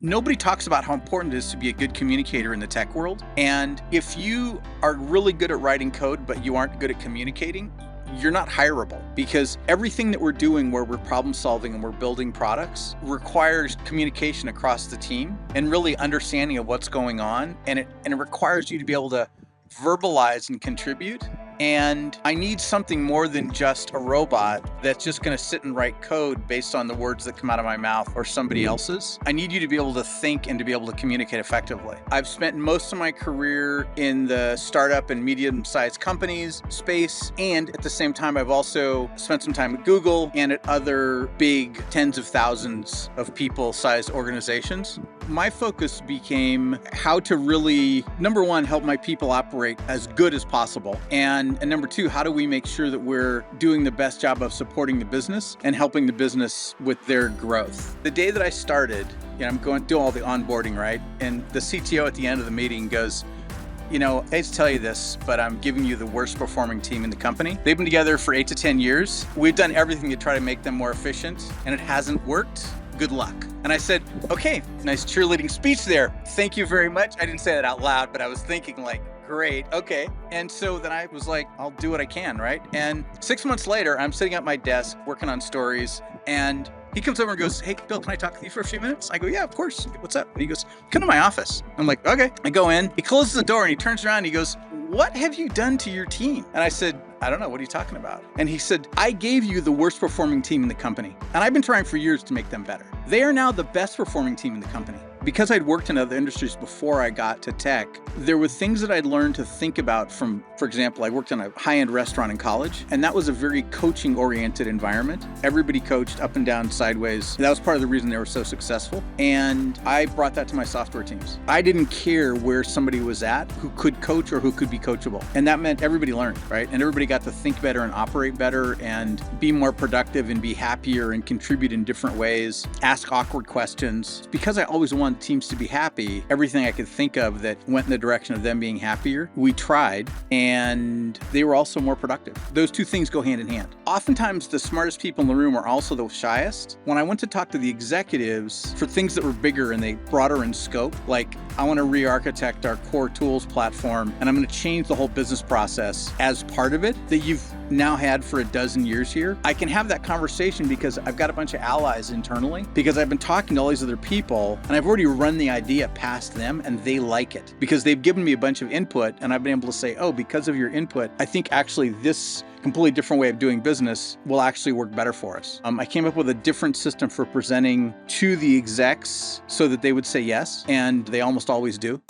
Nobody talks about how important it is to be a good communicator in the tech world. And if you are really good at writing code, but you aren't good at communicating, you're not hireable, because everything that we're doing where we're problem solving and we're building products requires communication across the team and really understanding of what's going on. And it requires you to be able to verbalize and contribute. And I need something more than just a robot that's just going to sit and write code based on the words that come out of my mouth or somebody else's. I need you to be able to think and to be able to communicate effectively. I've spent most of my career in the startup and medium-sized companies space, and at the same time, I've also spent some time at Google and at other big tens of thousands of people-sized organizations. My focus became how to really, number one, help my people operate as good as possible. And number two, how do we make sure that we're doing the best job of supporting the business and helping the business with their growth? The day that I started, I'm going to do all the onboarding, right? And the CTO at the end of the meeting goes, I hate to tell you this, but I'm giving you the worst performing team in the company. They've been together for 8 to 10 years. We've done everything to try to make them more efficient, and it hasn't worked. Good luck. And I said, okay, nice cheerleading speech there. Thank you very much. I didn't say that out loud, but I was thinking great, okay. And so then I was like, I'll do what I can, right? And 6 months later, I'm sitting at my desk working on stories, and he comes over and goes, hey, Bill, can I talk to you for a few minutes? I go, yeah, of course. What's up? And he goes, come to my office. I'm like, okay. I go in, he closes the door and he turns around and he goes, what have you done to your team? And I said, I don't know, what are you talking about? And he said, I gave you the worst performing team in the company. And I've been trying for years to make them better. They are now the best performing team in the company. Because I'd worked in other industries before I got to tech, there were things that I'd learned to think about from, for example, I worked in a high-end restaurant in college, and that was a very coaching-oriented environment. Everybody coached up and down, sideways. That was part of the reason they were so successful. And I brought that to my software teams. I didn't care where somebody was at who could coach or who could be coachable. And that meant everybody learned, right? And everybody got to think better and operate better and be more productive and be happier and contribute in different ways, ask awkward questions. Because I always wanted teams to be happy, everything I could think of that went in the direction of them being happier, we tried, and they were also more productive. Those two things go hand in hand. Oftentimes, the smartest people in the room are also the shyest. When I went to talk to the executives for things that were bigger and they broader in scope, like I want to re-architect our core tools platform, and I'm going to change the whole business process as part of it that you've now had for a dozen years here, I can have that conversation because I've got a bunch of allies internally, because I've been talking to all these other people and I've already run the idea past them and they like it because they've given me a bunch of input, and I've been able to say, oh, because of your input, I think actually this completely different way of doing business will actually work better for us. I came up with a different system for presenting to the execs so that they would say yes, and they almost always do.